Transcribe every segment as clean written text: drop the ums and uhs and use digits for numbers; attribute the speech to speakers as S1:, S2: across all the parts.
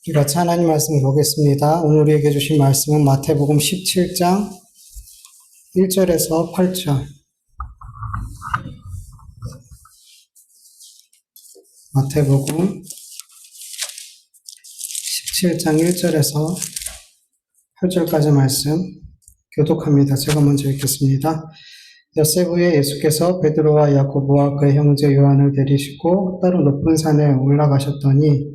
S1: 우리 같이 하나님 말씀 보겠습니다. 오늘 우리에게 주신 말씀은 마태복음 17장 1절에서 8절. 마태복음 17장 1절에서 8절까지 말씀 교독합니다. 제가 먼저 읽겠습니다. 엿새 후에 예수께서 베드로와 야고보와 그의 형제 요한을 데리시고 따로 높은 산에 올라가셨더니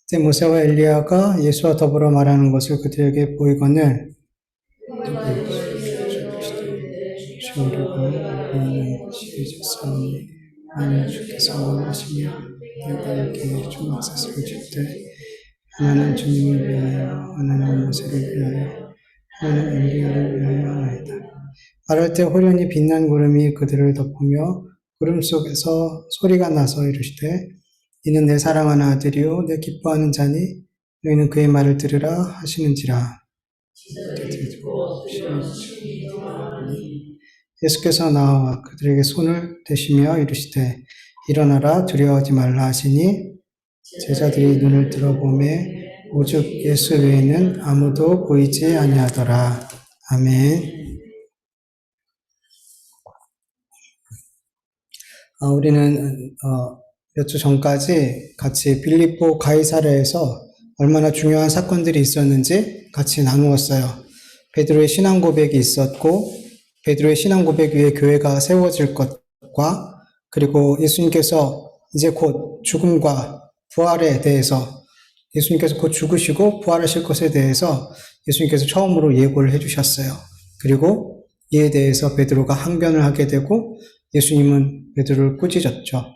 S1: 그때 모세와 엘리야가 예수와 더불어 말하는 것을 그들에게 보이거늘 우리가 보이는 것이 있었으니 만일 주께서 원하시면 내가 여기에 초막셋을 줄때 하나는 주님을 위하여 하나는 모세를 위하여 하나는 엘리야를 위하여 하나이다. 말할 때 호련히 빛난 구름이 그들을 덮으며 구름 속에서 소리가 나서 이르시되 이는 내 사랑하는 아들이요 내 기뻐하는 자니 너희는 그의 말을 들으라 하시는지라. 예수께서 나와 그들에게 손을 대시며 이르시되 일어나라 두려워하지 말라 하시니 제자들이 눈을 들어보매 오직 예수 외에는 아무도 보이지 아니하더라. 아멘. 우리는 몇 주 전까지 같이 빌립보 가이사랴에서 얼마나 중요한 사건들이 있었는지 같이 나누었어요. 베드로의 신앙 고백이 있었고 베드로의 신앙 고백 위에 교회가 세워질 것과 그리고 예수님께서 이제 곧 죽음과 부활에 대해서 예수님께서 곧 죽으시고 부활하실 것에 대해서 예수님께서 처음으로 예고를 해주셨어요. 그리고 이에 대해서 베드로가 항변을 하게 되고 예수님은 베드로를 꾸짖었죠.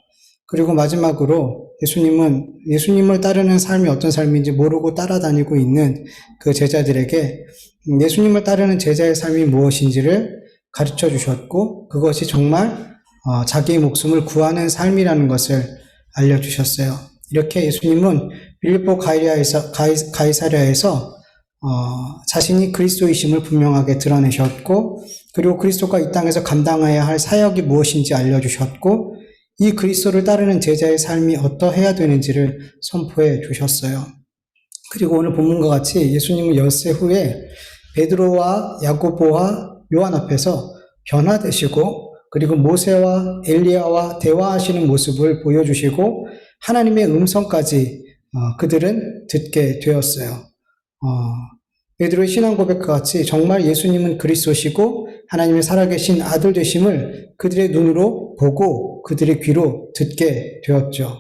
S1: 그리고 마지막으로 예수님을 따르는 삶이 어떤 삶인지 모르고 따라다니고 있는 그 제자들에게 예수님을 따르는 제자의 삶이 무엇인지를 가르쳐 주셨고 그것이 정말 자기의 목숨을 구하는 삶이라는 것을 알려주셨어요. 이렇게 예수님은 빌립보 가이사랴에서 자신이 그리스도이심을 분명하게 드러내셨고 그리고 그리스도가 이 땅에서 감당해야 할 사역이 무엇인지 알려주셨고 이 그리스도를 따르는 제자의 삶이 어떠해야 되는지를 선포해 주셨어요. 그리고 오늘 본문과 같이 예수님은 엿새 후에 베드로와 야고보와 요한 앞에서 변화되시고 그리고 모세와 엘리야와 대화하시는 모습을 보여주시고 하나님의 음성까지 그들은 듣게 되었어요. 베드로의 신앙 고백과 같이 정말 예수님은 그리스도시고 하나님의 살아계신 아들 되심을 그들의 눈으로 보고 그들의 귀로 듣게 되었죠.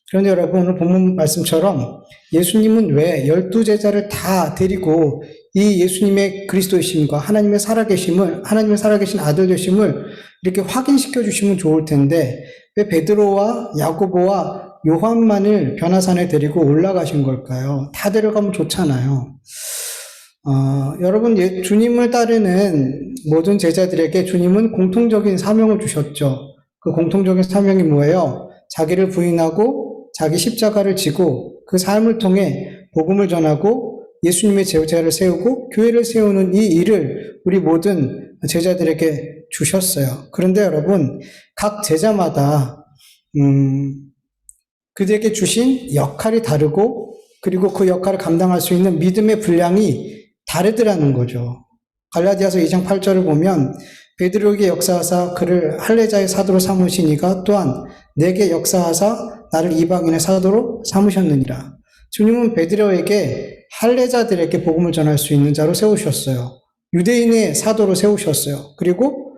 S1: 그런데 여러분 오늘 본문 말씀처럼 예수님은 왜 12제자를 다 데리고 이 예수님의 그리스도이심과 하나님의 살아계신 아들 되심을 이렇게 확인시켜 주시면 좋을 텐데 왜 베드로와 야고보와 요한만을 변화산에 데리고 올라가신 걸까요? 다 데려가면 좋잖아요. 여러분, 주님을 따르는 모든 제자들에게 주님은 공통적인 사명을 주셨죠. 그 공통적인 사명이 뭐예요? 자기를 부인하고 자기 십자가를 지고 그 삶을 통해 복음을 전하고 예수님의 제자를 세우고 교회를 세우는 이 일을 우리 모든 제자들에게 주셨어요. 그런데 여러분, 각 제자마다 그들에게 주신 역할이 다르고 그리고 그 역할을 감당할 수 있는 믿음의 분량이 다르더라는 거죠. 갈라디아서 2장 8절을 보면 베드로에게 역사하사 그를 할례자의 사도로 삼으시니가 또한 내게 역사하사 나를 이방인의 사도로 삼으셨느니라. 주님은 베드로에게 할례자들에게 복음을 전할 수 있는 자로 세우셨어요. 유대인의 사도로 세우셨어요. 그리고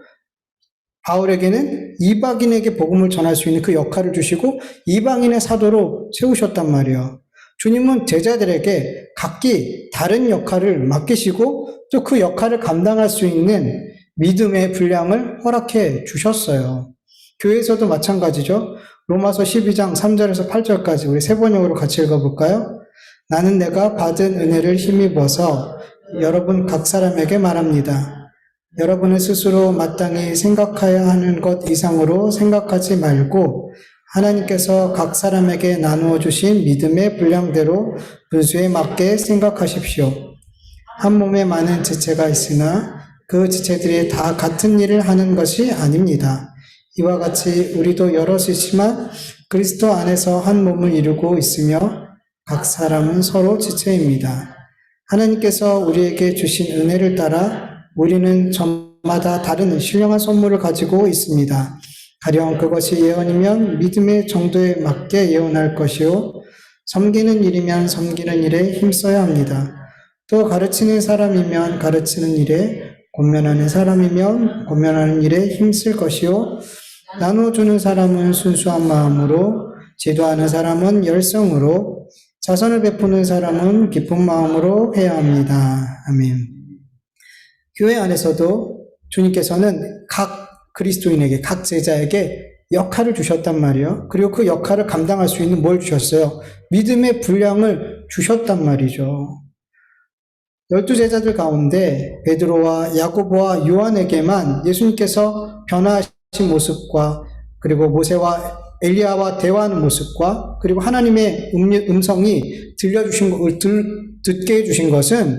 S1: 바울에게는 이방인에게 복음을 전할 수 있는 그 역할을 주시고 이방인의 사도로 세우셨단 말이에요. 주님은 제자들에게 각기 다른 역할을 맡기시고 또 그 역할을 감당할 수 있는 믿음의 분량을 허락해 주셨어요. 교회에서도 마찬가지죠. 로마서 12장 3절에서 8절까지 우리 세 번역으로 같이 읽어볼까요? 나는 내가 받은 은혜를 힘입어서 여러분 각 사람에게 말합니다. 여러분은 스스로 마땅히 생각해야 하는 것 이상으로 생각하지 말고 하나님께서 각 사람에게 나누어 주신 믿음의 분량대로 분수에 맞게 생각하십시오. 한 몸에 많은 지체가 있으나 그 지체들이 다 같은 일을 하는 것이 아닙니다. 이와 같이 우리도 여럿이지만 그리스도 안에서 한 몸을 이루고 있으며 각 사람은 서로 지체입니다. 하나님께서 우리에게 주신 은혜를 따라 우리는 저마다 다른 신령한 선물을 가지고 있습니다. 가령 그것이 예언이면 믿음의 정도에 맞게 예언할 것이요, 섬기는 일이면 섬기는 일에 힘써야 합니다. 또 가르치는 사람이면 가르치는 일에, 권면하는 사람이면 권면하는 일에 힘쓸 것이요, 나눠주는 사람은 순수한 마음으로, 지도하는 사람은 열성으로, 자선을 베푸는 사람은 기쁜 마음으로 해야 합니다. 아멘. 교회 안에서도 주님께서는 각 그리스도인에게, 각 제자에게 역할을 주셨단 말이에요. 그리고 그 역할을 감당할 수 있는 뭘 주셨어요? 믿음의 분량을 주셨단 말이죠. 12제자들 가운데 베드로와 야고보와 요한에게만 예수님께서 변화하신 모습과, 그리고 모세와 엘리야와 대화하는 모습과, 그리고 하나님의 음성이 듣게 해주신 것은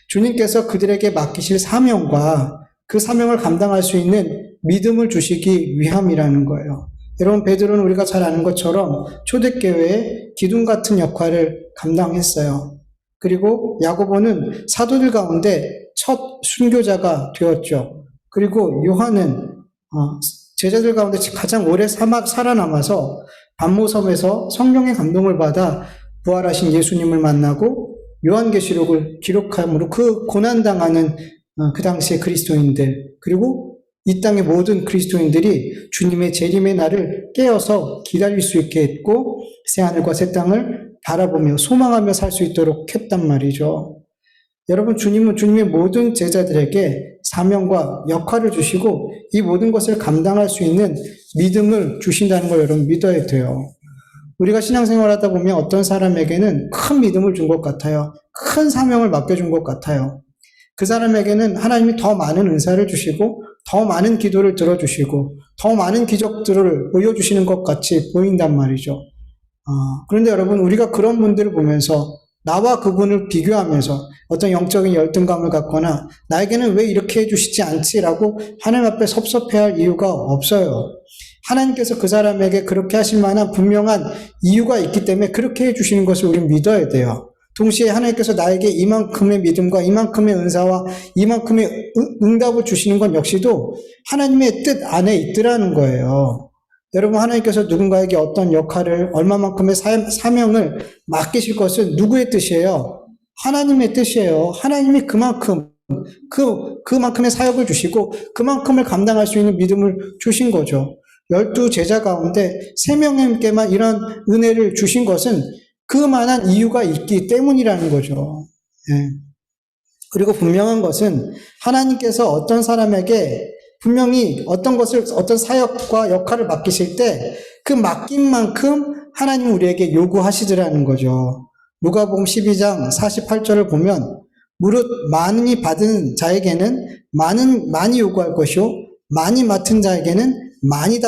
S1: 주님께서 그들에게 맡기실 사명과 그 사명을 감당할 수 있는 믿음을 주시기 위함이라는 거예요. 여러분, 베드로는 우리가 잘 아는 것처럼 초대교회의 기둥 같은 역할을 감당했어요. 그리고 야고보는 사도들 가운데 첫 순교자가 되었죠. 그리고 요한은 제자들 가운데 가장 오래 살아남아서 반모섬에서 성령의 감동을 받아 부활하신 예수님을 만나고 요한계시록을 기록함으로 그 고난당하는 그 당시의 그리스도인들, 그리고 이 땅의 모든 그리스도인들이 주님의 재림의 날을 깨어서 기다릴 수 있게 했고, 새하늘과 새 땅을 바라보며 소망하며 살 수 있도록 했단 말이죠. 여러분, 주님은 주님의 모든 제자들에게 사명과 역할을 주시고 이 모든 것을 감당할 수 있는 믿음을 주신다는 걸 여러분 믿어야 돼요. 우리가 신앙생활 하다 보면 어떤 사람에게는 큰 믿음을 준 것 같아요. 큰 사명을 맡겨준 것 같아요. 그 사람에게는 하나님이 더 많은 은사를 주시고 더 많은 기도를 들어주시고 더 많은 기적들을 보여주시는 것 같이 보인단 말이죠. 그런데 여러분, 우리가 그런 분들을 보면서 나와 그분을 비교하면서 어떤 영적인 열등감을 갖거나 나에게는 왜 이렇게 해주시지 않지라고 하나님 앞에 섭섭해할 이유가 없어요. 하나님께서 그 사람에게 그렇게 하실 만한 분명한 이유가 있기 때문에 그렇게 해주시는 것을 우리는 믿어야 돼요. 동시에 하나님께서 나에게 이만큼의 믿음과 이만큼의 은사와 이만큼의 응답을 주시는 건 역시도 하나님의 뜻 안에 있더라는 거예요. 여러분, 하나님께서 누군가에게 어떤 역할을, 얼마만큼의 사명을 맡기실 것은 누구의 뜻이에요? 하나님의 뜻이에요. 하나님이 그만큼의 사역을 주시고 그만큼을 감당할 수 있는 믿음을 주신 거죠. 12제자 가운데 3명에게만 이런 은혜를 주신 것은 그만한 이유가 있기 때문이라는 거죠. 예. 그리고 분명한 것은 하나님께서 어떤 사람에게 분명히 어떤 사역과 역할을 맡기실 때 그 맡긴 만큼 하나님은 우리에게 요구하시더라는 거죠. 누가복음 12장 48절을 보면 무릇 많이 받은 자에게는 많이 요구할 것이요 많이 맡은 자에게는 많이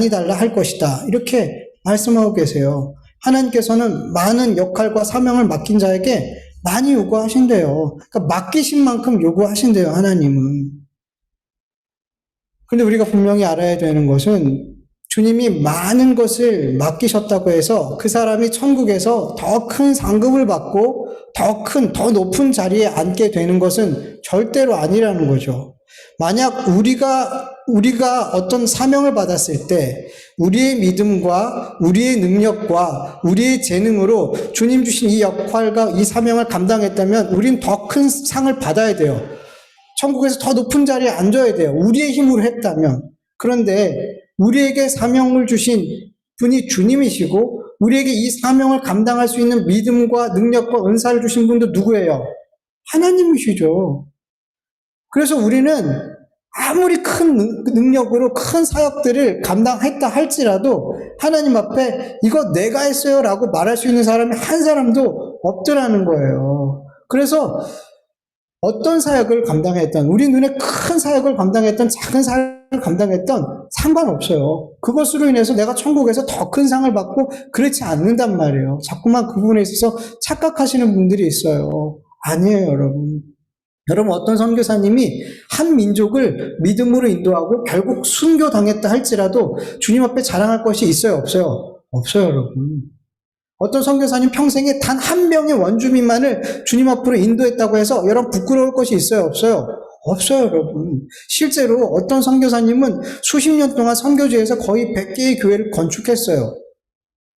S1: 달라 할 것이다. 이렇게 말씀하고 계세요. 하나님께서는 많은 역할과 사명을 맡긴 자에게 많이 요구하신대요. 그러니까 맡기신 만큼 요구하신대요, 하나님은. 근데 우리가 분명히 알아야 되는 것은 주님이 많은 것을 맡기셨다고 해서 그 사람이 천국에서 더 큰 상급을 받고 더 높은 자리에 앉게 되는 것은 절대로 아니라는 거죠. 만약 우리가 어떤 사명을 받았을 때 우리의 믿음과 우리의 능력과 우리의 재능으로 주님 주신 이 역할과 이 사명을 감당했다면 우린 더 큰 상을 받아야 돼요. 천국에서 더 높은 자리에 앉아야 돼요. 우리의 힘으로 했다면. 그런데 우리에게 사명을 주신 분이 주님이시고 우리에게 이 사명을 감당할 수 있는 믿음과 능력과 은사를 주신 분도 누구예요? 하나님이시죠. 그래서 우리는 아무리 큰 능력으로 큰 사역들을 감당했다 할지라도 하나님 앞에 이거 내가 했어요 라고 말할 수 있는 사람이 한 사람도 없더라는 거예요. 그래서 어떤 사역을 감당했던, 우리 눈에 큰 사역을 감당했던, 작은 사역을 감당했던 상관없어요. 그것으로 인해서 내가 천국에서 더 큰 상을 받고 그렇지 않는단 말이에요. 자꾸만 그 부분에 있어서 착각하시는 분들이 있어요. 아니에요, 여러분. 여러분, 어떤 선교사님이 한 민족을 믿음으로 인도하고 결국 순교당했다 할지라도 주님 앞에 자랑할 것이 있어요, 없어요? 없어요, 여러분. 어떤 선교사님 평생에 단 한 명의 원주민만을 주님 앞으로 인도했다고 해서 여러분 부끄러울 것이 있어요, 없어요? 없어요, 여러분. 실제로 어떤 선교사님은 수십 년 동안 선교지에서 거의 100개의 교회를 건축했어요.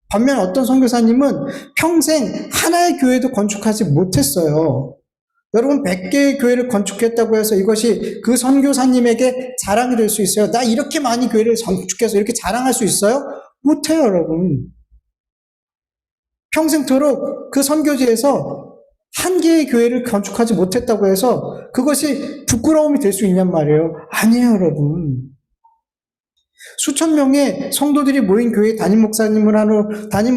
S1: 반면 어떤 선교사님은 평생 하나의 교회도 건축하지 못했어요. 여러분, 100개의 교회를 건축했다고 해서 이것이 그 선교사님에게 자랑이 될 수 있어요? 나 이렇게 많이 교회를 건축해서 이렇게 자랑할 수 있어요? 못해요, 여러분. 평생토록 그 선교지에서 한 개의 교회를 건축하지 못했다고 해서 그것이 부끄러움이 될 수 있냔 말이에요. 아니에요, 여러분. 수천 명의 성도들이 모인 교회 담임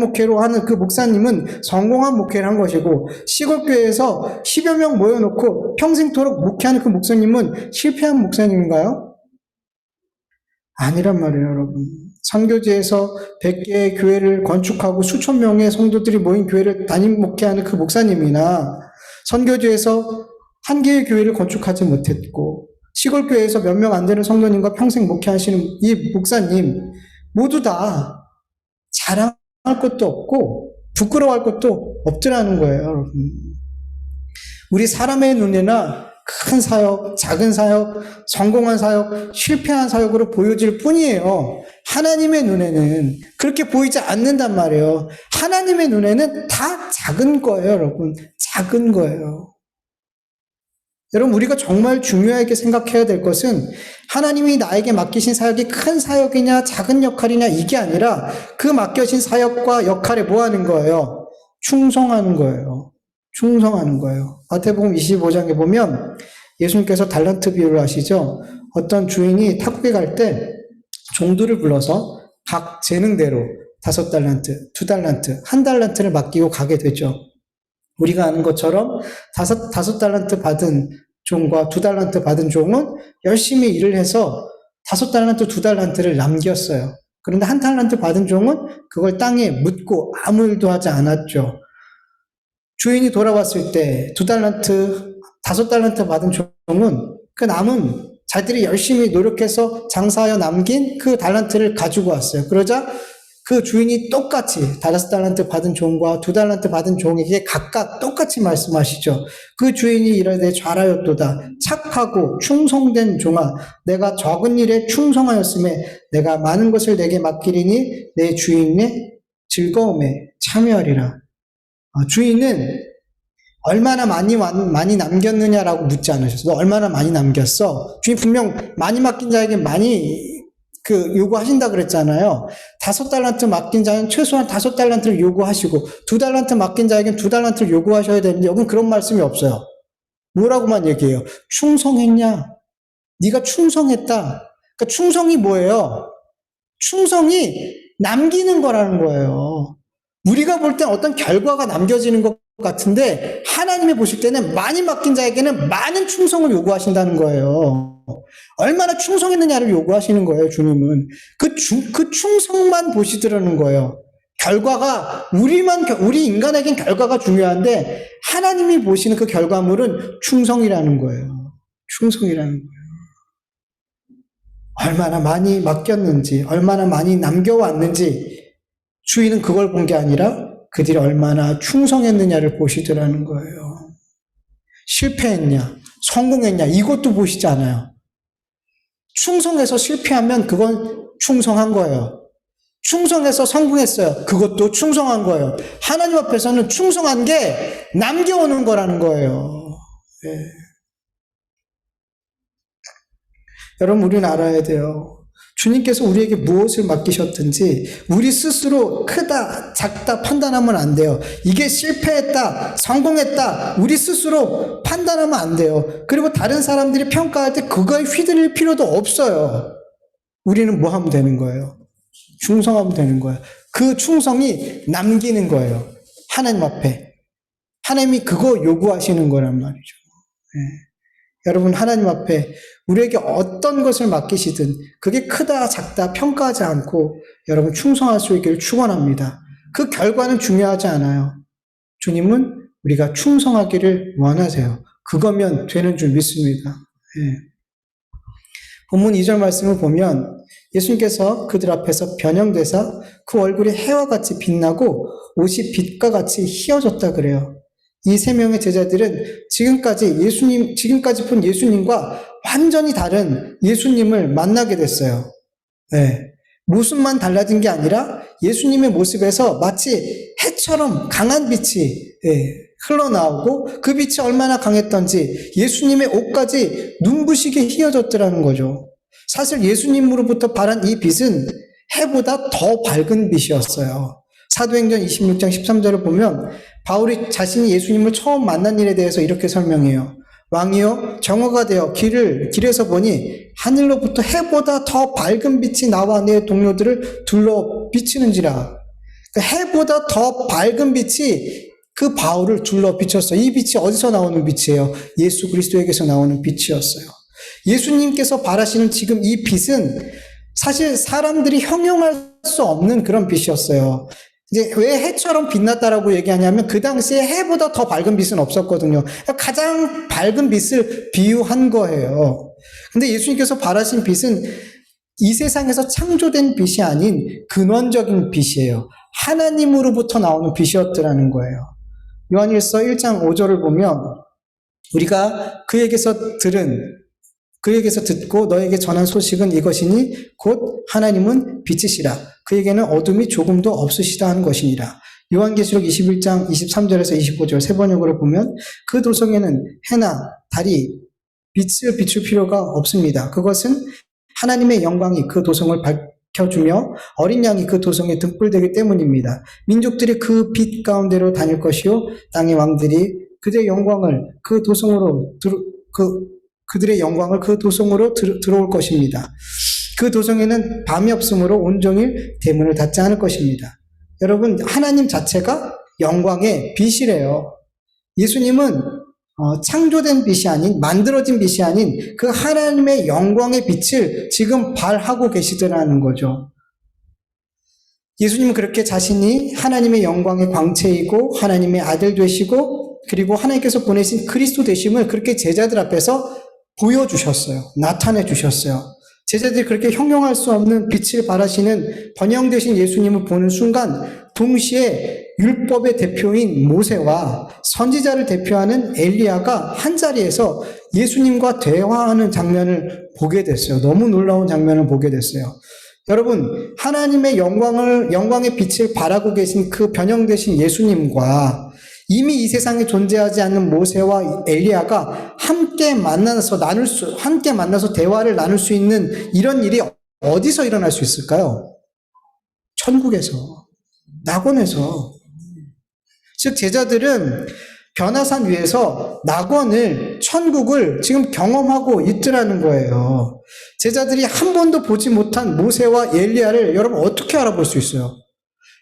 S1: 목회로 하는 그 목사님은 성공한 목회를 한 것이고, 시골교회에서 10여 명 모여놓고 평생토록 목회하는 그 목사님은 실패한 목사님인가요? 아니란 말이에요, 여러분. 선교지에서 100개의 교회를 건축하고 수천 명의 성도들이 모인 교회를 담임 목회하는 그 목사님이나, 선교지에서 한 개의 교회를 건축하지 못했고 시골교회에서 몇 명 안 되는 성도님과 평생 목회하시는 이 목사님 모두 다 자랑할 것도 없고 부끄러워할 것도 없더라는 거예요, 여러분. 우리 사람의 눈에나 큰 사역, 작은 사역, 성공한 사역, 실패한 사역으로 보여질 뿐이에요. 하나님의 눈에는 그렇게 보이지 않는단 말이에요. 하나님의 눈에는 다 작은 거예요, 여러분. 작은 거예요. 여러분, 우리가 정말 중요하게 생각해야 될 것은 하나님이 나에게 맡기신 사역이 큰 사역이냐 작은 역할이냐 이게 아니라 그 맡겨진 사역과 역할에 뭐 하는 거예요? 충성하는 거예요. 충성하는 거예요. 마태복음 25장에 보면 예수님께서 달란트 비유를 하시죠. 어떤 주인이 타국에 갈 때 종들을 불러서 각 재능대로 5달란트, 2달란트, 1달란트를 맡기고 가게 되죠. 우리가 아는 것처럼 5달란트 받은 종과 2달란트 받은 종은 열심히 일을 해서 5달란트, 2달란트를 남겼어요. 그런데 1달란트 받은 종은 그걸 땅에 묻고 아무 일도 하지 않았죠. 주인이 돌아왔을 때 2달란트, 5달란트 받은 종은 그 남은 자기들이 열심히 노력해서 장사하여 남긴 그 달란트를 가지고 왔어요. 그러자 그 주인이 똑같이 5달란트 받은 종과 2달란트 받은 종에게 각각 똑같이 말씀하시죠. 그 주인이 이르되 잘하였도다. 착하고 충성된 종아, 내가 적은 일에 충성하였음에 내가 많은 것을 내게 맡기리니 내 주인의 즐거움에 참여하리라. 주인은 얼마나 많이 남겼느냐라고 묻지 않으셨어. 너 얼마나 많이 남겼어? 주인 분명 많이 맡긴 자에게 많이 요구하신다 그랬잖아요. 5달란트 맡긴 자는 최소한 5달란트를 요구하시고 2달란트 맡긴 자에게는 2달란트를 요구하셔야 되는데 여긴 그런 말씀이 없어요. 뭐라고만 얘기해요? 충성했냐? 네가 충성했다. 그러니까 충성이 뭐예요? 충성이 남기는 거라는 거예요. 우리가 볼 땐 어떤 결과가 남겨지는 것 같은데 하나님이 보실 때는 많이 맡긴 자에게는 많은 충성을 요구하신다는 거예요. 얼마나 충성했느냐를 요구하시는 거예요, 주님은. 그 충성만 보시더라는 거예요. 결과가, 우리 인간에겐 결과가 중요한데, 하나님이 보시는 그 결과물은 충성이라는 거예요. 충성이라는 거예요. 얼마나 많이 맡겼는지, 얼마나 많이 남겨왔는지, 주인은 그걸 본 게 아니라, 그들이 얼마나 충성했느냐를 보시더라는 거예요. 실패했냐, 성공했냐, 이것도 보시지 않아요. 충성해서 실패하면 그건 충성한 거예요. 충성해서 성공했어요. 그것도 충성한 거예요. 하나님 앞에서는 충성한 게 남겨오는 거라는 거예요. 네. 여러분, 우리는 알아야 돼요. 주님께서 우리에게 무엇을 맡기셨든지 우리 스스로 크다, 작다 판단하면 안 돼요. 이게 실패했다, 성공했다, 우리 스스로 판단하면 안 돼요. 그리고 다른 사람들이 평가할 때 그거에 휘둘릴 필요도 없어요. 우리는 뭐 하면 되는 거예요? 충성하면 되는 거예요. 그 충성이 남기는 거예요. 하나님 앞에. 하나님이 그거 요구하시는 거란 말이죠. 네. 여러분, 하나님 앞에 우리에게 어떤 것을 맡기시든 그게 크다 작다 평가하지 않고 여러분 충성할 수 있기를 축원합니다. 그 결과는 중요하지 않아요. 주님은 우리가 충성하기를 원하세요. 그거면 되는 줄 믿습니다. 예. 본문 2절 말씀을 보면 예수님께서 그들 앞에서 변형되사 그 얼굴이 해와 같이 빛나고 옷이 빛과 같이 희어졌다 그래요. 이 세 명의 제자들은 지금까지 본 예수님과 완전히 다른 예수님을 만나게 됐어요. 네. 모습만 달라진 게 아니라 예수님의 모습에서 마치 해처럼 강한 빛이 흘러나오고 그 빛이 얼마나 강했던지 예수님의 옷까지 눈부시게 희어졌더라는 거죠. 사실 예수님으로부터 발한 이 빛은 해보다 더 밝은 빛이었어요. 사도행전 26장 13절을 보면 바울이 자신이 예수님을 처음 만난 일에 대해서 이렇게 설명해요. 왕이여 정오가 되어 길에서 보니 하늘로부터 해보다 더 밝은 빛이 나와 내 동료들을 둘러 비치는지라. 해보다 더 밝은 빛이 그 바울을 둘러 비쳤어요. 이 빛이 어디서 나오는 빛이에요? 예수 그리스도에게서 나오는 빛이었어요. 예수님께서 바라시는 지금 이 빛은 사실 사람들이 형용할 수 없는 그런 빛이었어요. 이제 왜 해처럼 빛났다라고 얘기하냐면 그 당시에 해보다 더 밝은 빛은 없었거든요. 가장 밝은 빛을 비유한 거예요. 근데 예수님께서 바라신 빛은 이 세상에서 창조된 빛이 아닌 근원적인 빛이에요. 하나님으로부터 나오는 빛이었더라는 거예요. 요한일서 1장 5절을 보면 우리가 그에게서 듣고 너에게 전한 소식은 이것이니 곧 하나님은 빛이시라. 그에게는 어둠이 조금도 없으시다 하는 것이니라. 요한계시록 21장 23절에서 25절 세 번역으로 보면 그 도성에는 해나 달이 빛을 비출 필요가 없습니다. 그것은 하나님의 영광이 그 도성을 밝혀주며 어린 양이 그 도성에 등불되기 때문입니다. 민족들이 그 빛 가운데로 다닐 것이요 땅의 왕들이 그들의 영광을 그 도성으로 들어올 것입니다. 그 도성에는 밤이 없으므로 온종일 대문을 닫지 않을 것입니다. 여러분, 하나님 자체가 영광의 빛이래요. 예수님은 창조된 빛이 아닌, 만들어진 빛이 아닌 그 하나님의 영광의 빛을 지금 발하고 계시더라는 거죠. 예수님은 그렇게 자신이 하나님의 영광의 광채이고 하나님의 아들 되시고 그리고 하나님께서 보내신 그리스도 되심을 그렇게 제자들 앞에서 보여주셨어요. 나타내 주셨어요. 제자들이 그렇게 형용할 수 없는 빛을 발하시는 번영되신 예수님을 보는 순간 동시에 율법의 대표인 모세와 선지자를 대표하는 엘리야가 한자리에서 예수님과 대화하는 장면을 보게 됐어요. 너무 놀라운 장면을 보게 됐어요. 여러분, 하나님의 영광의 빛을 발하고 계신 그 변형되신 예수님과 이미 이 세상에 존재하지 않는 모세와 엘리야가 함께 만나서 대화를 나눌 수 있는 이런 일이 어디서 일어날 수 있을까요? 천국에서, 낙원에서. 즉 제자들은 변화산 위에서 천국을 지금 경험하고 있더라는 거예요. 제자들이 한 번도 보지 못한 모세와 엘리야를 여러분 어떻게 알아볼 수 있어요?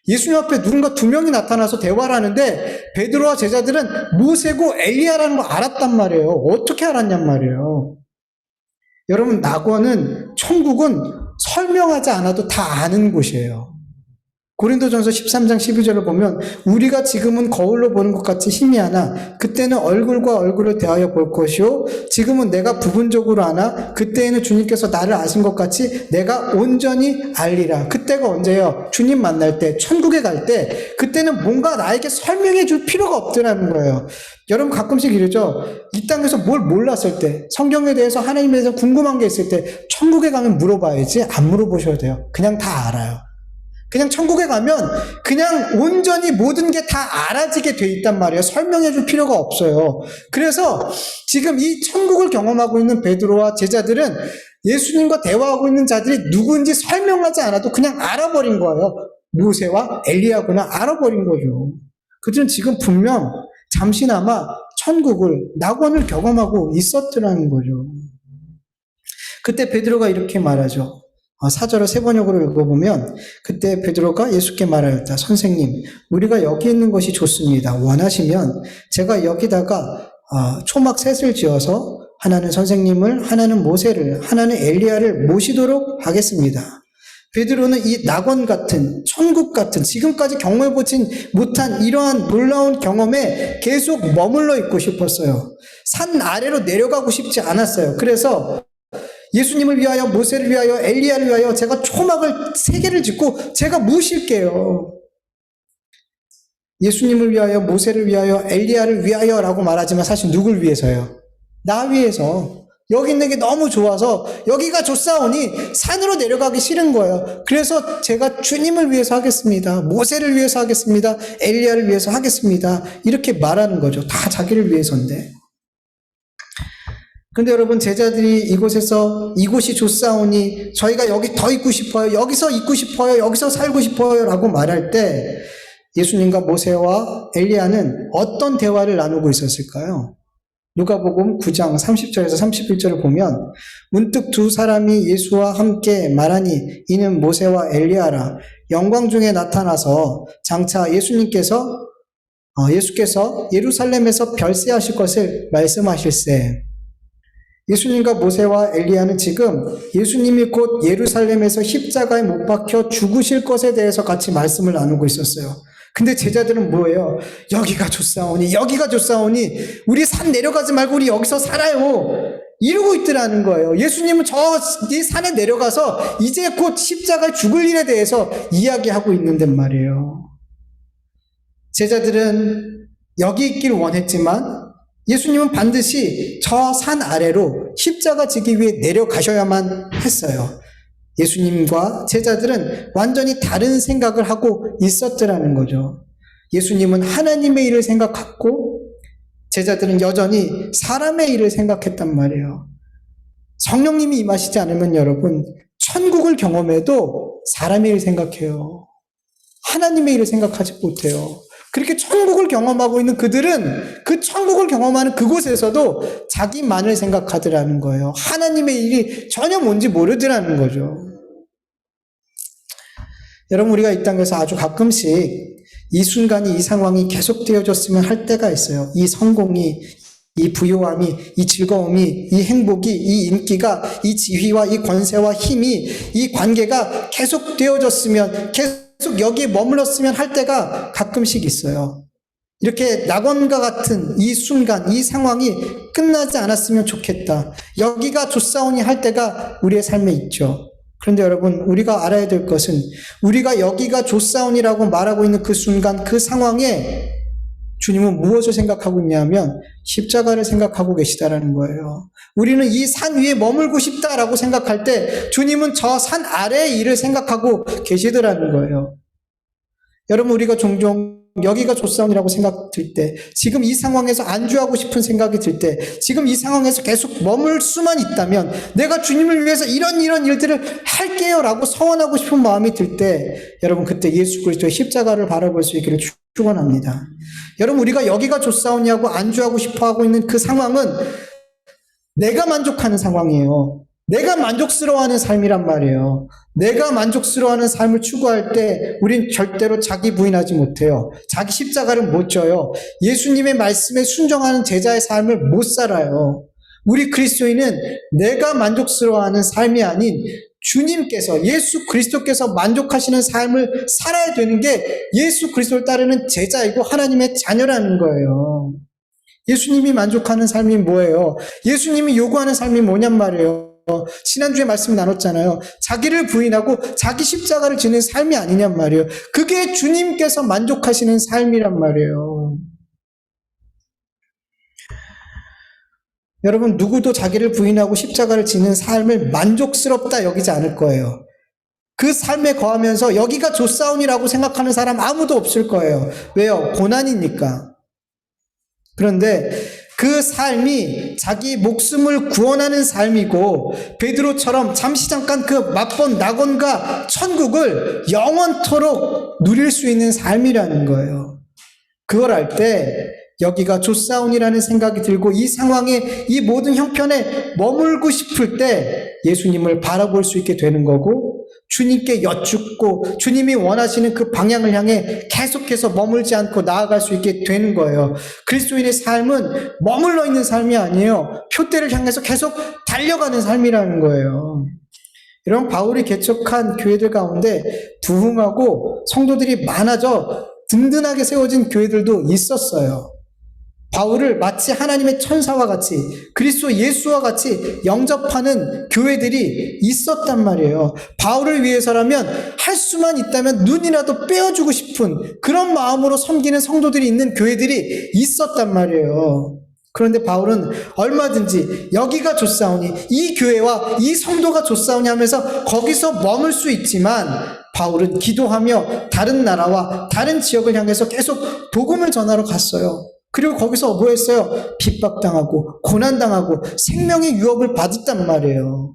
S1: 예수님 앞에 누군가 두 명이 나타나서 대화를 하는데 베드로와 제자들은 모세고 엘리야라는 걸 알았단 말이에요. 어떻게 알았냔 말이에요. 여러분, 낙원은, 천국은 설명하지 않아도 다 아는 곳이에요. 고린도전서 13장 12절을 보면 우리가 지금은 거울로 보는 것 같이 희미하나 그때는 얼굴과 얼굴을 대하여 볼 것이요 지금은 내가 부분적으로 아나 그때에는 주님께서 나를 아신 것 같이 내가 온전히 알리라. 그때가 언제예요? 주님 만날 때, 천국에 갈 때, 그때는 뭔가 나에게 설명해 줄 필요가 없더라는 거예요. 여러분 가끔씩 이러죠. 이 땅에서 뭘 몰랐을 때, 성경에 대해서 하나님에 대해서 궁금한 게 있을 때 천국에 가면 물어봐야지. 안 물어보셔도 돼요. 그냥 다 알아요. 그냥 천국에 가면 그냥 온전히 모든 게 다 알아지게 돼 있단 말이에요. 설명해 줄 필요가 없어요. 그래서 지금 이 천국을 경험하고 있는 베드로와 제자들은 예수님과 대화하고 있는 자들이 누구인지 설명하지 않아도 그냥 알아버린 거예요. 모세와 엘리야구나 알아버린 거죠. 그들은 지금 분명 잠시나마 낙원을 경험하고 있었더라는 거죠. 그때 베드로가 이렇게 말하죠. 4절을 세 번역으로 읽어보면 그때 베드로가 예수께 말하였다. 선생님, 우리가 여기 있는 것이 좋습니다. 원하시면 제가 여기다가 초막 셋을 지어서 하나는 선생님을, 하나는 모세를, 하나는 엘리야를 모시도록 하겠습니다. 베드로는 이 낙원 같은, 천국 같은, 지금까지 경험해보진 못한 이러한 놀라운 경험에 계속 머물러 있고 싶었어요. 산 아래로 내려가고 싶지 않았어요. 그래서 예수님을 위하여, 모세를 위하여, 엘리야를 위하여 제가 초막을 3개를 짓고 제가 모실게요. 예수님을 위하여, 모세를 위하여, 엘리야를 위하여라고 말하지만 사실 누굴 위해서요? 나 위해서. 여기 있는 게 너무 좋아서 여기가 좋사오니 산으로 내려가기 싫은 거예요. 그래서 제가 주님을 위해서 하겠습니다. 모세를 위해서 하겠습니다. 엘리야를 위해서 하겠습니다. 이렇게 말하는 거죠. 다 자기를 위해서인데. 그런데 여러분, 제자들이 이곳에서 이곳이 좋사오니 저희가 여기 더 있고 싶어요. 여기서 있고 싶어요. 여기서 살고 싶어요. 라고 말할 때 예수님과 모세와 엘리야는 어떤 대화를 나누고 있었을까요? 누가복음 9장 30절에서 31절을 보면 문득 2 사람이 예수와 함께 말하니 이는 모세와 엘리야라. 영광 중에 나타나서 장차 예수께서 예루살렘에서 별세하실 것을 말씀하실세. 예수님과 모세와 엘리야는 지금 예수님이 곧 예루살렘에서 십자가에 못 박혀 죽으실 것에 대해서 같이 말씀을 나누고 있었어요. 근데 제자들은 뭐예요? 여기가 좋사오니, 여기가 좋사오니, 우리 산 내려가지 말고 우리 여기서 살아요. 이러고 있더라는 거예요. 예수님은 이 산에 내려가서 이제 곧 십자가에 죽을 일에 대해서 이야기하고 있는단 말이에요. 제자들은 여기 있길 원했지만 예수님은 반드시 저 산 아래로 십자가 지기 위해 내려가셔야만 했어요. 예수님과 제자들은 완전히 다른 생각을 하고 있었더라는 거죠. 예수님은 하나님의 일을 생각했고 제자들은 여전히 사람의 일을 생각했단 말이에요. 성령님이 임하시지 않으면 여러분, 천국을 경험해도 사람의 일을 생각해요. 하나님의 일을 생각하지 못해요. 그렇게 천국을 경험하고 있는 그들은 그 천국을 경험하는 그곳에서도 자기만을 생각하더라는 거예요. 하나님의 일이 전혀 뭔지 모르더라는 거죠. 여러분, 우리가 이 땅에서 아주 가끔씩 이 순간이, 이 상황이 계속되어졌으면 할 때가 있어요. 이 성공이, 이 부요함이, 이 즐거움이, 이 행복이, 이 인기가, 이 지위와 이 권세와 힘이, 이 관계가 계속되어졌으면, 계속 여기에 머물렀으면 할 때가 가끔씩 있어요. 이렇게 낙원과 같은 이 순간, 이 상황이 끝나지 않았으면 좋겠다. 여기가 좋사오니 할 때가 우리의 삶에 있죠. 그런데 여러분, 우리가 알아야 될 것은 우리가 여기가 좋사오니라고 말하고 있는 그 순간, 그 상황에 주님은 무엇을 생각하고 있냐면 십자가를 생각하고 계시다라는 거예요. 우리는 이 산 위에 머물고 싶다라고 생각할 때 주님은 저 산 아래의 일을 생각하고 계시더라는 거예요. 여러분, 우리가 종종 여기가 좋사오니라고 생각 들 때, 지금 이 상황에서 안주하고 싶은 생각이 들 때, 지금 이 상황에서 계속 머물 수만 있다면 내가 주님을 위해서 이런 일들을 할게요 라고 서원하고 싶은 마음이 들 때, 여러분, 그때 예수 그리스도의 십자가를 바라볼 수 있기를 축원합니다. 여러분, 우리가 여기가 좋사오니하고 안주하고 싶어하고 있는 그 상황은 내가 만족하는 상황이에요. 내가 만족스러워하는 삶이란 말이에요. 내가 만족스러워하는 삶을 추구할 때 우린 절대로 자기 부인하지 못해요. 자기 십자가를 못 져요. 예수님의 말씀에 순종하는 제자의 삶을 못 살아요. 우리 그리스도인은 내가 만족스러워하는 삶이 아닌 주님께서, 예수 그리스도께서 만족하시는 삶을 살아야 되는 게 예수 그리스도를 따르는 제자이고 하나님의 자녀라는 거예요. 예수님이 만족하는 삶이 뭐예요? 예수님이 요구하는 삶이 뭐냔 말이에요. 지난주에 말씀 나눴잖아요. 자기를 부인하고 자기 십자가를 지는 삶이 아니냔 말이에요. 그게 주님께서 만족하시는 삶이란 말이에요. 여러분, 누구도 자기를 부인하고 십자가를 지는 삶을 만족스럽다 여기지 않을 거예요. 그 삶에 거하면서 여기가 좋사오니라고 생각하는 사람 아무도 없을 거예요. 왜요? 고난이니까. 그런데 그 삶이 자기 목숨을 구원하는 삶이고, 베드로처럼 잠시 잠깐 그 맛본 낙원과 천국을 영원토록 누릴 수 있는 삶이라는 거예요. 그걸 알 때 여기가 좋사오니라는 생각이 들고 이 상황에, 이 모든 형편에 머물고 싶을 때 예수님을 바라볼 수 있게 되는 거고, 주님께 여쭙고 주님이 원하시는 그 방향을 향해 계속해서 머물지 않고 나아갈 수 있게 되는 거예요. 그리스도인의 삶은 머물러 있는 삶이 아니에요. 표대를 향해서 계속 달려가는 삶이라는 거예요. 여러분, 바울이 개척한 교회들 가운데 부흥하고 성도들이 많아져 든든하게 세워진 교회들도 있었어요. 바울을 마치 하나님의 천사와 같이, 그리스도 예수와 같이 영접하는 교회들이 있었단 말이에요. 바울을 위해서라면 할 수만 있다면 눈이라도 빼어주고 싶은 그런 마음으로 섬기는 성도들이 있는 교회들이 있었단 말이에요. 그런데 바울은 얼마든지 여기가 좋사오니, 이 교회와 이 성도가 좋사오니 하면서 거기서 머물 수 있지만, 바울은 기도하며 다른 나라와 다른 지역을 향해서 계속 복음을 전하러 갔어요. 그리고 거기서 뭐 했어요? 핍박당하고 고난당하고 생명의 유업을 받았단 말이에요.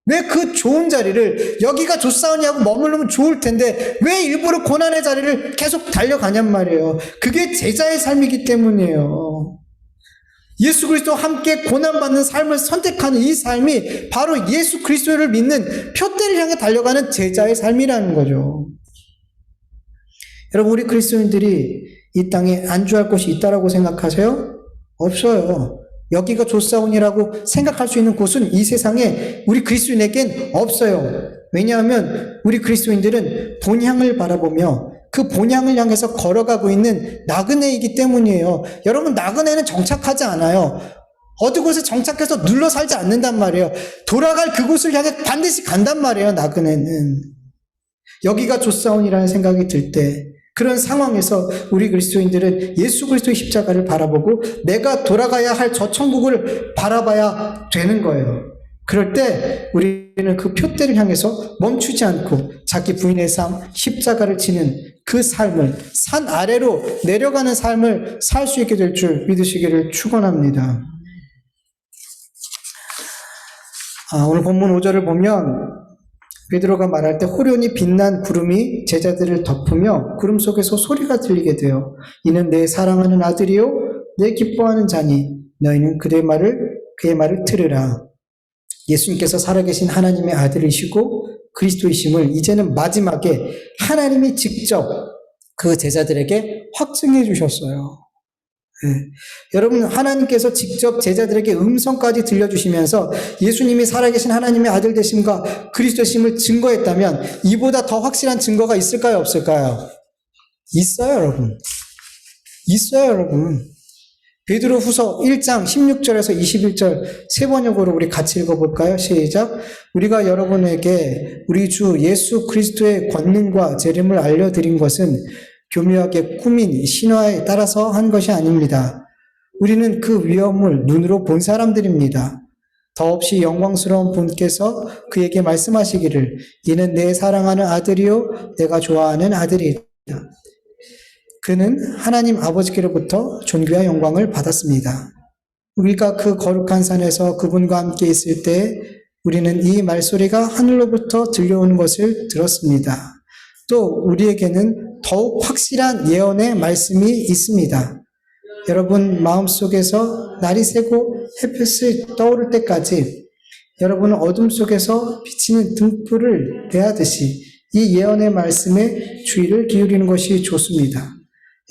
S1: 왜 그 좋은 자리를, 여기가 좋사오니 하고 머무르면 좋을 텐데 왜 일부러 고난의 자리를 계속 달려가냔 말이에요. 그게 제자의 삶이기 때문이에요. 예수 그리스도와 함께 고난받는 삶을 선택하는 이 삶이 바로 예수 그리스도를 믿는 표대를 향해 달려가는 제자의 삶이라는 거죠. 여러분, 우리 그리스도인들이 이 땅에 안주할 곳이 있다라고 생각하세요? 없어요. 여기가 좋사온이라고 생각할 수 있는 곳은 이 세상에 우리 그리스도인에겐 없어요. 왜냐하면 우리 그리스도인들은 본향을 바라보며 그 본향을 향해서 걸어가고 있는 나그네이기 때문이에요. 여러분, 나그네는 정착하지 않아요. 어느 곳에 정착해서 눌러 살지 않는단 말이에요. 돌아갈 그곳을 향해 반드시 간단 말이에요, 나그네는. 여기가 좋사온이라는 생각이 들 때, 그런 상황에서 우리 그리스도인들은 예수 그리스도의 십자가를 바라보고 내가 돌아가야 할 저 천국을 바라봐야 되는 거예요. 그럴 때 우리는 그 표대를 향해서 멈추지 않고 자기 부인의 삶, 십자가를 지는 그 삶을, 산 아래로 내려가는 삶을 살 수 있게 될 줄 믿으시기를 축원합니다. 오늘 본문 5절을 보면 베드로가 말할 때 호련히 빛난 구름이 제자들을 덮으며 구름 속에서 소리가 들리게 되어 이는 내 사랑하는 아들이요 내 기뻐하는 자니 너희는 그의 말을 들으라. 예수님께서 살아계신 하나님의 아들이시고 그리스도이심을 이제는 마지막에 하나님이 직접 그 제자들에게 확증해 주셨어요. 네. 여러분, 하나님께서 직접 제자들에게 음성까지 들려주시면서 예수님이 살아계신 하나님의 아들 되심과 그리스도심을 증거했다면 이보다 더 확실한 증거가 있을까요, 없을까요? 있어요, 여러분. 있어요, 여러분. 베드로 후서 1장 16절에서 21절 세 번역으로 우리 같이 읽어볼까요? 시작. 우리가 여러분에게 우리 주 예수 그리스도의 권능과 재림을 알려드린 것은 교묘하게 꾸민 신화에 따라서 한 것이 아닙니다. 우리는 그 위엄을 눈으로 본 사람들입니다. 더없이 영광스러운 분께서 그에게 말씀하시기를 이는 내 사랑하는 아들이요 내가 좋아하는 아들이다. 그는 하나님 아버지께로부터 존귀와 영광을 받았습니다. 우리가 그 거룩한 산에서 그분과 함께 있을 때 우리는 이 말소리가 하늘로부터 들려오는 것을 들었습니다. 또 우리에게는 더욱 확실한 예언의 말씀이 있습니다. 여러분 마음속에서 날이 새고 햇볕이 떠오를 때까지 여러분은 어둠 속에서 비치는 등불을 대하듯이 이 예언의 말씀에 주의를 기울이는 것이 좋습니다.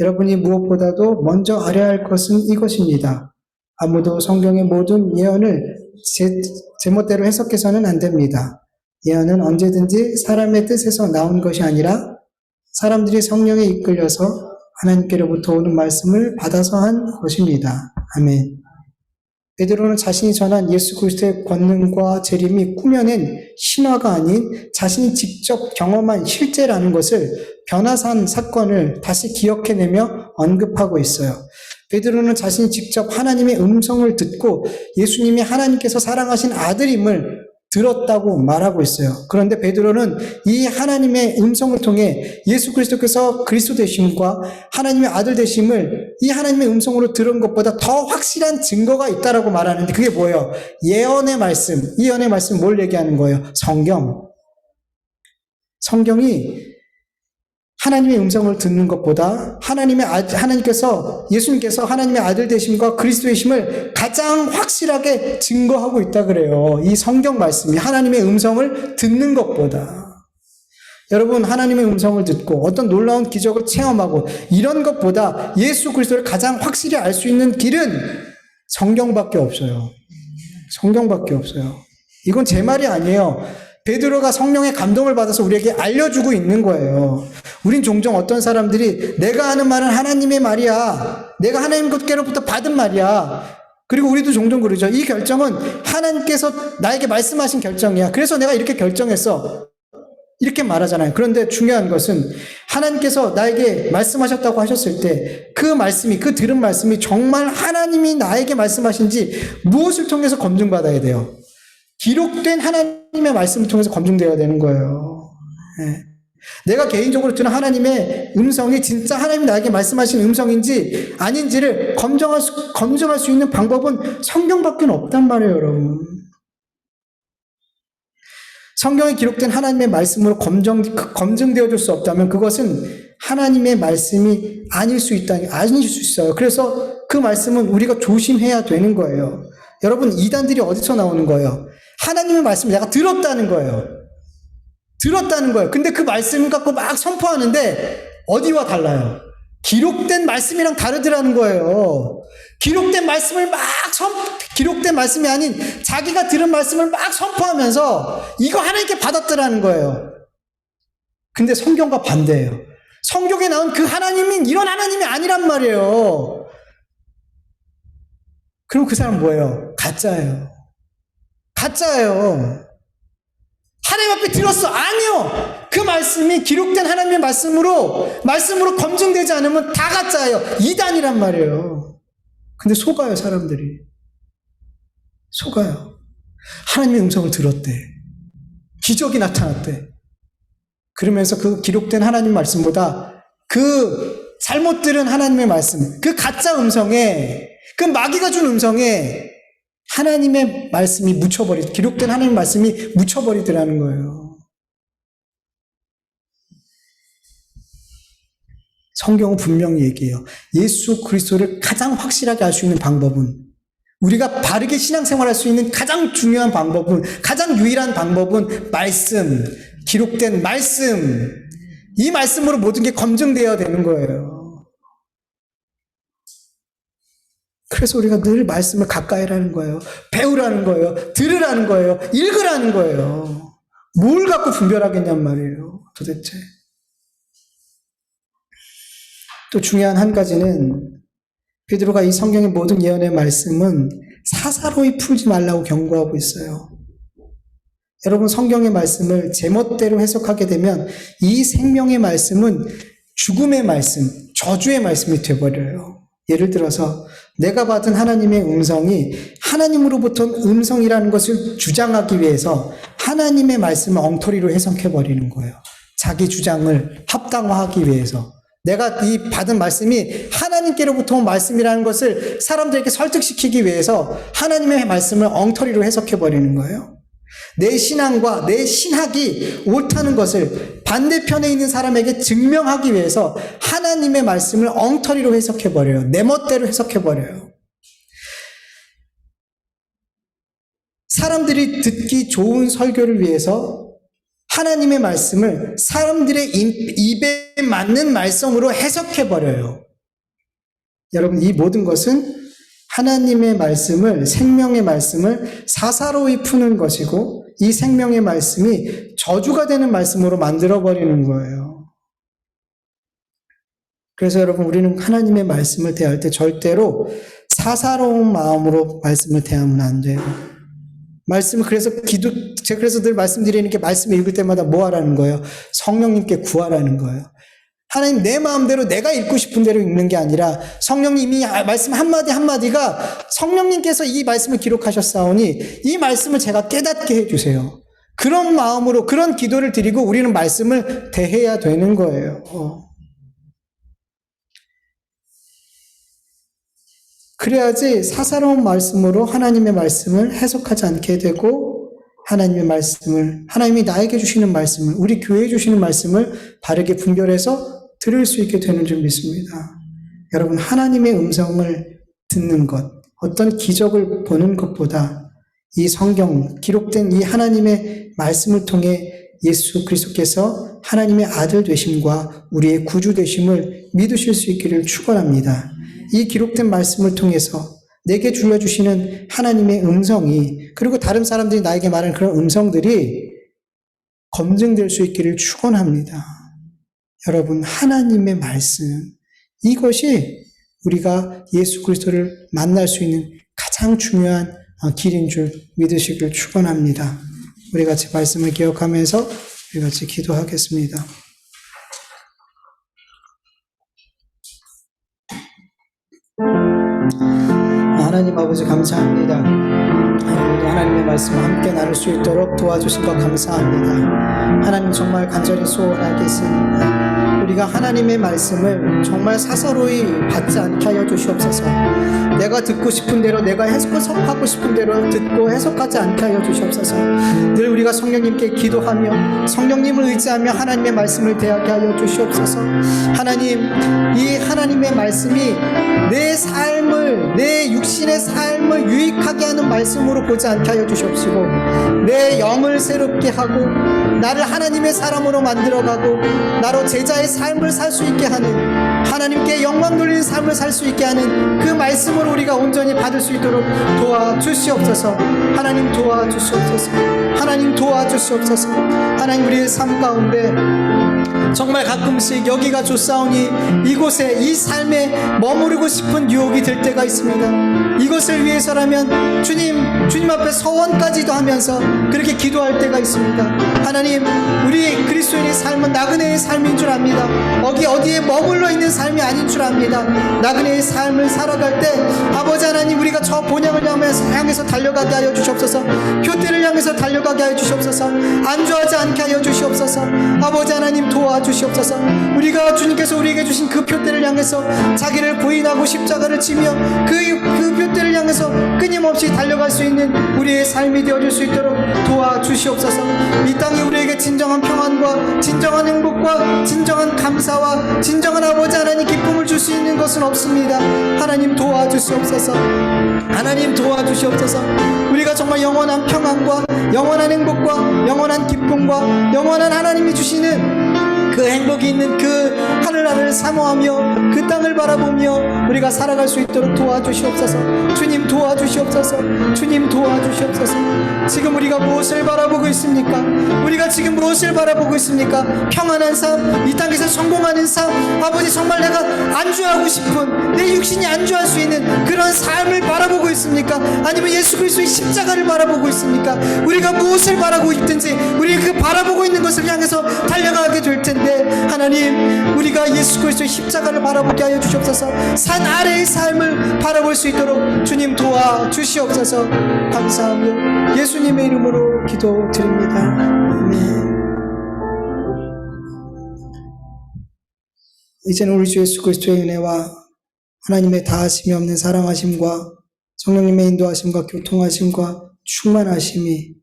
S1: 여러분이 무엇보다도 먼저 알아야 할 것은 이것입니다. 아무도 성경의 모든 예언을 제멋대로 해석해서는 안 됩니다. 예언은 언제든지 사람의 뜻에서 나온 것이 아니라 사람들이 성령에 이끌려서 하나님께로부터 오는 말씀을 받아서 한 것입니다. 아멘. 베드로는 자신이 전한 예수 그리스도의 권능과 재림이 꾸며낸 신화가 아닌 자신이 직접 경험한 실제라는 것을 변화산 사건을 다시 기억해내며 언급하고 있어요. 베드로는 자신이 직접 하나님의 음성을 듣고 예수님이 하나님께서 사랑하신 아들임을 들었다고 말하고 있어요. 그런데 베드로는 이 하나님의 음성을 통해 예수 그리스도께서 그리스도 되심과 하나님의 아들 되심을 이 하나님의 음성으로 들은 것보다 더 확실한 증거가 있다라고 말하는데 그게 뭐예요? 예언의 말씀. 이 예언의 말씀 뭘 얘기하는 거예요? 성경이 하나님의 음성을 듣는 것보다 하나님께서 예수님께서 하나님의 아들 되심과 그리스도이심을 가장 확실하게 증거하고 있다 그래요. 이 성경 말씀이 하나님의 음성을 듣는 것보다. 여러분 하나님의 음성을 듣고 어떤 놀라운 기적을 체험하고 이런 것보다 예수 그리스도를 가장 확실히 알 수 있는 길은 성경밖에 없어요. 성경밖에 없어요. 이건 제 말이 아니에요. 베드로가 성령의 감동을 받아서 우리에게 알려주고 있는 거예요. 우린 종종 어떤 사람들이 내가 하는 말은 하나님의 말이야. 내가 하나님께로부터 받은 말이야. 그리고 우리도 종종 그러죠. 이 결정은 하나님께서 나에게 말씀하신 결정이야. 그래서 내가 이렇게 결정했어. 이렇게 말하잖아요. 그런데 중요한 것은 하나님께서 나에게 말씀하셨다고 하셨을 때 그 말씀이, 그 들은 말씀이 정말 하나님이 나에게 말씀하신지 무엇을 통해서 검증받아야 돼요? 기록된 하나님의 말씀을 통해서 검증되어야 되는 거예요. 네. 내가 개인적으로 들은 하나님의 음성이 진짜 하나님이 나에게 말씀하신 음성인지 아닌지를 검증할 수 있는 방법은 성경밖에 없단 말이에요, 여러분. 성경에 기록된 하나님의 말씀으로 검증되어질 수 없다면 그것은 하나님의 말씀이 아닐 수 있어요. 그래서 그 말씀은 우리가 조심해야 되는 거예요. 여러분, 이단들이 어디서 나오는 거예요? 하나님의 말씀을 내가 들었다는 거예요. 근데 그 말씀 갖고 막 선포하는데 어디와 달라요? 기록된 말씀이랑 다르더라는 거예요. 기록된 말씀이 아닌 자기가 들은 말씀을 막 선포하면서 이거 하나님께 받았더라는 거예요. 근데 성경과 반대예요. 성경에 나온 그 하나님이 이런 하나님이 아니란 말이에요. 그럼 그 사람 뭐예요? 가짜예요. 하나님 앞에 들었어. 아니요. 그 말씀이 기록된 하나님의 말씀으로 검증되지 않으면 다 가짜예요. 이단이란 말이에요. 근데 속아요, 사람들이. 속아요. 하나님의 음성을 들었대. 기적이 나타났대. 그러면서 그 기록된 하나님 말씀보다 그 잘못 들은 하나님의 말씀, 그 가짜 음성에, 그 마귀가 준 음성에 하나님의 말씀이 기록된 하나님의 말씀이 묻혀버리더라는 거예요. 성경은 분명히 얘기해요. 예수 그리스도를 가장 확실하게 알 수 있는 방법은, 우리가 바르게 신앙생활할 수 있는 가장 중요한 방법은, 가장 유일한 방법은 말씀, 기록된 말씀, 이 말씀으로 모든 게 검증되어야 되는 거예요. 그래서 우리가 늘 말씀을 가까이 하라는 거예요. 배우라는 거예요. 들으라는 거예요. 읽으라는 거예요. 뭘 갖고 분별하겠냔 말이에요, 도대체. 또 중요한 한 가지는 베드로가 이 성경의 모든 예언의 말씀은 사사로이 풀지 말라고 경고하고 있어요. 여러분, 성경의 말씀을 제멋대로 해석하게 되면 이 생명의 말씀은 죽음의 말씀, 저주의 말씀이 되어버려요. 예를 들어서 내가 받은 하나님의 음성이 하나님으로부터 음성이라는 것을 주장하기 위해서 하나님의 말씀을 엉터리로 해석해버리는 거예요. 자기 주장을 합당화하기 위해서. 내가 이 받은 말씀이 하나님께로부터 온 말씀이라는 것을 사람들에게 설득시키기 위해서 하나님의 말씀을 엉터리로 해석해버리는 거예요. 내 신앙과 내 신학이 옳다는 것을 반대편에 있는 사람에게 증명하기 위해서 하나님의 말씀을 엉터리로 해석해버려요. 내 멋대로 해석해버려요. 사람들이 듣기 좋은 설교를 위해서 하나님의 말씀을 사람들의 입에 맞는 말씀으로 해석해버려요. 여러분, 이 모든 것은 하나님의 말씀을, 생명의 말씀을 사사로이 푸는 것이고 이 생명의 말씀이 저주가 되는 말씀으로 만들어버리는 거예요. 그래서 여러분, 우리는 하나님의 말씀을 대할 때 절대로 사사로운 마음으로 말씀을 대하면 안 돼요. 말씀을 제가 그래서 늘 말씀드리는 게 말씀을 읽을 때마다 뭐 하라는 거예요? 성령님께 구하라는 거예요. 하나님, 내 마음대로 내가 읽고 싶은 대로 읽는 게 아니라 성령님이 말씀 한마디 한마디가 성령님께서 이 말씀을 기록하셨사오니 이 말씀을 제가 깨닫게 해주세요. 그런 마음으로 그런 기도를 드리고 우리는 말씀을 대해야 되는 거예요. 그래야지 사사로운 말씀으로 하나님의 말씀을 해석하지 않게 되고 하나님이 나에게 주시는 말씀을, 우리 교회에 주시는 말씀을 바르게 분별해서 들을 수 있게 되는 줄 믿습니다. 여러분, 하나님의 음성을 듣는 것, 어떤 기적을 보는 것보다 이 성경, 기록된 이 하나님의 말씀을 통해 예수 그리스도께서 하나님의 아들 되심과 우리의 구주 되심을 믿으실 수 있기를 축원합니다. 이 기록된 말씀을 통해서 내게 들려주시는 하나님의 음성이, 그리고 다른 사람들이 나에게 말하는 그런 음성들이 검증될 수 있기를 축원합니다. 여러분, 하나님의 말씀, 이것이 우리가 예수 그리스도를 만날 수 있는 가장 중요한 길인 줄 믿으시길 축원합니다. 우리 같이 말씀을 기억하면서 우리 같이 기도하겠습니다. 하나님 아버지 감사합니다. 하나님의 말씀을 함께 나눌 수 있도록 도와주신 것 감사합니다. 하나님 정말 간절히 소원하겠습니다. 우리가 하나님의 말씀을 정말 사사로이 받지 않게 하여 주시옵소서. 내가 듣고 싶은 대로, 내가 해석하고 싶은 대로 듣고 해석하지 않게 하여 주시옵소서. 늘 우리가 성령님께 기도하며 성령님을 의지하며 하나님의 말씀을 대하게 하여 주시옵소서. 하나님, 이 하나님의 말씀이 내 삶을, 내 육신의 삶을 유익하게 하는 말씀으로 보지 않게 하여 주시옵시고, 내 영을 새롭게 하고 나를 하나님의 사람으로 만들어가고 나로 제자의 삶을 살 수 있게 하는, 하나님께 영광 돌리는 삶을 살 수 있게 하는 그 말씀을 우리가 온전히 받을 수 있도록 도와주시옵소서. 하나님 도와주시옵소서. 하나님 도와주시옵소서. 하나님, 우리의 삶 가운데 정말 가끔씩 여기가 좋사오니 이곳에, 이 삶에 머무르고 싶은 유혹이 들 때가 있습니다. 이것을 위해서라면 주님 앞에 서원까지도 하면서 그렇게 기도할 때가 있습니다. 하나님, 우리 그리스도인의 삶은 나그네의 삶인 줄 압니다. 어디에 머물러 있는 삶이 아닌 줄 압니다. 나그네의 삶을 살아갈 때 아버지 하나님, 우리가 저 본향을 향해서 달려가게 하여 주시옵소서. 표대를 향해서 달려가게 하여 주시옵소서. 안주하지 않게 하여 주시옵소서. 아버지 하나님 도와주시옵소서. 우리가 주님께서 우리에게 주신 그 표대를 향해서 자기를 부인하고 십자가를 지며 그 표대를 향해서 끊임없이 달려갈 수 있는 우리의 삶이 되어줄 수 있도록 도와주시옵소서. 이 땅이 우리에게 진정한 평안과 진정한 행복과 진정한 감사와 진정한 아버지 하나님 기쁨을 줄 수 있는 것은 없습니다. 하나님 도와주시옵소서. 하나님 도와주시옵소서. 우리가 정말 영원한 평안과 영원한 행복과 영원한 기쁨과 영원한 하나님이 주시는 그 행복이 있는 그 하늘나라를 사모하며 그 땅을 바라보며 우리가 살아갈 수 있도록 도와주시옵소서. 주님 도와주시옵소서. 주님 도와주시옵소서. 지금 우리가 무엇을 바라보고 있습니까? 우리가 지금 무엇을 바라보고 있습니까? 평안한 삶, 이 땅에서 성공하는 삶, 아버지 정말 내가 안주하고 싶은, 내 육신이 안주할 수 있는 그런 삶을 바라보고 있습니까? 아니면 예수 그리스도의 십자가를 바라보고 있습니까? 우리가 무엇을 바라보고 있든지 우리 그 바라보고 있는 것을 향해서 달려가게 될 텐데, 하나님, 우리가 예수 그리스도의 십자가를 바라보게 하여 주시옵소서. 산 아래의 삶을 바라볼 수 있도록 주님 도와주시옵소서. 감사하며 예수님의 이름으로 기도드립니다. 아멘. 이제는 우리 주 예수 그리스도의 은혜와 하나님의 다하심이 없는 사랑하심과 성령님의 인도하심과 교통하심과 충만하심이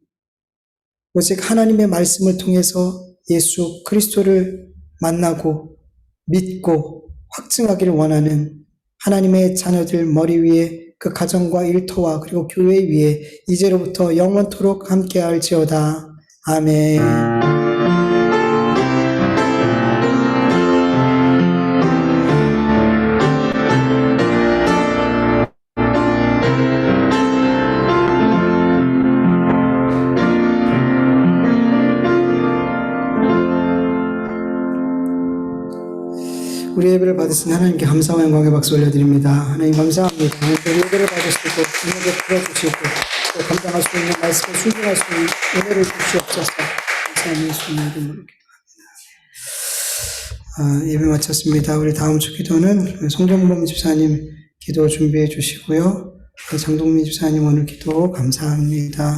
S1: 오직 하나님의 말씀을 통해서 예수 그리스도를 만나고 믿고 확증하기를 원하는 하나님의 자녀들 머리 위에, 그 가정과 일터와 그리고 교회 위에 이제로부터 영원토록 함께할지어다. 아멘. 우리 예배를 받으신 하나님께 감사와 영광의 박수 올려드립니다. 하나님 감사합니다. 우리 예배를 받으시고 은혜를 풀어주시고 또 감당할 수 있는 말씀을 순종할 수 있는 은혜를 주시옵소서. 감사합니다. 예수님의 이름으로 기도합니다. 예배 마쳤습니다. 우리 다음 주 기도는 송정범 집사님 기도 준비해 주시고요. 장동민 집사님 오늘 기도 감사합니다.